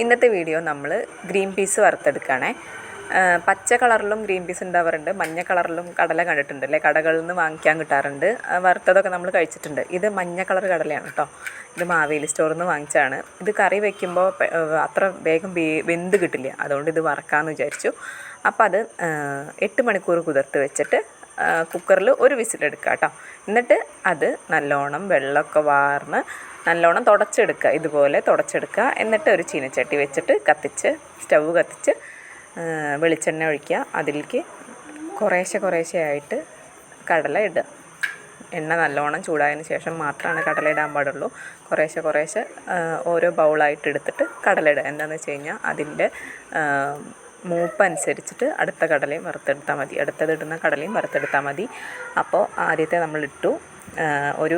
ഇന്നത്തെ വീഡിയോ നമ്മൾ green peas വറുത്തെടുക്കുകയാണേ. പച്ച കളറിലും ഗ്രീൻ പീസ് ഉണ്ടാവാറുണ്ട്, മഞ്ഞ കളറിലും കടല കണ്ടിട്ടുണ്ട് അല്ലേ, കടകളിൽ നിന്ന് വാങ്ങിക്കാൻ കിട്ടാറുണ്ട്. വറുത്തതൊക്കെ നമ്മൾ കഴിച്ചിട്ടുണ്ട്. ഇത് മഞ്ഞ കളർ കടലയാണ് കേട്ടോ. ഇത് മാവേലി സ്റ്റോറിൽ നിന്ന് വാങ്ങിച്ചതാണ്. ഇത് കറി വയ്ക്കുമ്പോൾ അത്ര വേഗം വെന്ത് കിട്ടില്ല, അതുകൊണ്ട് ഇത് വറക്കാമെന്ന് വിചാരിച്ചു. അപ്പോൾ അത് 8 മണിക്കൂർ കുതിർത്ത് വെച്ചിട്ട് കുക്കറിൽ ഒരു വിസിലെടുക്കുക കേട്ടോ. എന്നിട്ട് അത് നല്ലോണം വെള്ളമൊക്കെ വാർന്ന് നല്ലോണം തുടച്ചെടുക്കുക, ഇതുപോലെ തുടച്ചെടുക്കുക. എന്നിട്ട് ഒരു ചീനച്ചട്ടി വെച്ചിട്ട് സ്റ്റവ് കത്തിച്ച് വെളിച്ചെണ്ണ ഒഴിക്കുക. അതിലേക്ക് കുറേശ്ശെ ആയിട്ട് കടല ഇടുക. എണ്ണ നല്ലോണം ചൂടായതിന് ശേഷം മാത്രമാണ് കടല ഇടാൻ പാടുള്ളൂ. കുറേശ്ശെ ഓരോ ബൗളായിട്ട് എടുത്തിട്ട് കടല ഇടുക. എന്താണെന്ന് വെച്ച് കഴിഞ്ഞാൽ അതിൻ്റെ മൂപ്പനുസരിച്ചിട്ട് അടുത്ത കടലയും വറുത്തെടുത്താൽ മതി, അടുത്തതിടുന്ന കടലയും വറുത്തെടുത്താൽ മതി. അപ്പോൾ ആദ്യത്തെ നമ്മളിട്ടു, ഒരു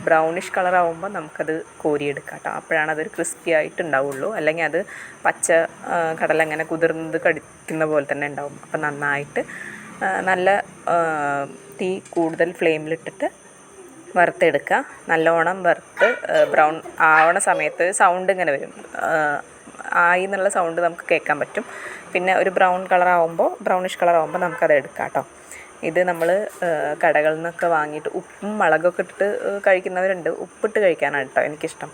ബ്രൗണിഷ് കളറാവുമ്പോൾ നമുക്കത് കോരിയെടുക്കാം കേട്ടോ. അപ്പോഴാണ് അതൊരു ക്രിസ്പി ആയിട്ട് ഉണ്ടാവുള്ളൂ. അല്ലെങ്കിൽ അത് പച്ച കടല അങ്ങനെ കുതിർന്നത് കടിക്കുന്ന പോലെ തന്നെ ഉണ്ടാവും. അപ്പം നന്നായിട്ട് നല്ല തീ കൂടുതൽ ഫ്ലെയിമിലിട്ടിട്ട് വറുത്തെടുക്കുക. നല്ലോണം വറുത്ത് ബ്രൗൺ ആവണ സമയത്ത് സൗണ്ട് ഇങ്ങനെ വരും, ആയി എന്നുള്ള സൗണ്ട് നമുക്ക് കേൾക്കാൻ പറ്റും. പിന്നെ ഒരു ബ്രൗണിഷ് കളറാവുമ്പോൾ നമുക്കത് എടുക്കാം കേട്ടോ. ഇത് നമ്മൾ കടകളിൽ നിന്നൊക്കെ വാങ്ങിയിട്ട് ഉപ്പും മുളകൊക്കെ ഇട്ടിട്ട് കഴിക്കുന്നവരുണ്ട്. ഉപ്പിട്ട് കഴിക്കാനാണ് കേട്ടോ എനിക്കിഷ്ടം.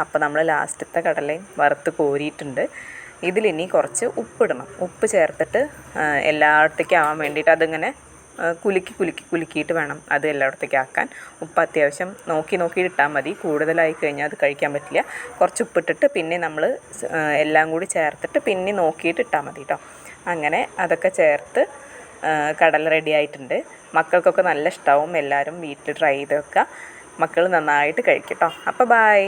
അപ്പോൾ നമ്മൾ ലാസ്റ്റത്തെ കടലയും വറുത്ത് കോരിയിട്ടുണ്ട്. ഇതിലിനി കുറച്ച് ഉപ്പിടണം. ഉപ്പ് ചേർത്തിട്ട് എല്ലായിടത്തേക്കും ആവാൻ വേണ്ടിയിട്ട് അതിങ്ങനെ കുലുക്കിയിട്ട് വേണം അത് എല്ലായിടത്തേക്കും ആക്കാൻ. ഉപ്പ് അത്യാവശ്യം നോക്കി ഇട്ടാൽ മതി, കൂടുതലായി കഴിഞ്ഞാൽ അത് കഴിക്കാൻ പറ്റില്ല. കുറച്ച് ഉപ്പിട്ടിട്ട് പിന്നെ നമ്മൾ എല്ലാം കൂടി ചേർത്തിട്ട് പിന്നെ നോക്കിയിട്ട് ഇട്ടാൽ മതി കേട്ടോ. അങ്ങനെ അതൊക്കെ ചേർത്ത് കടല റെഡി ആയിട്ടുണ്ട്. മക്കൾക്കൊക്കെ നല്ല ഇഷ്ടമാവും. എല്ലാവരും വീട്ടിൽ ട്രൈ ചെയ്ത് വെക്കുക. മക്കൾ നന്നായിട്ട് കഴിക്കും കേട്ടോ. അപ്പോൾ ബൈ.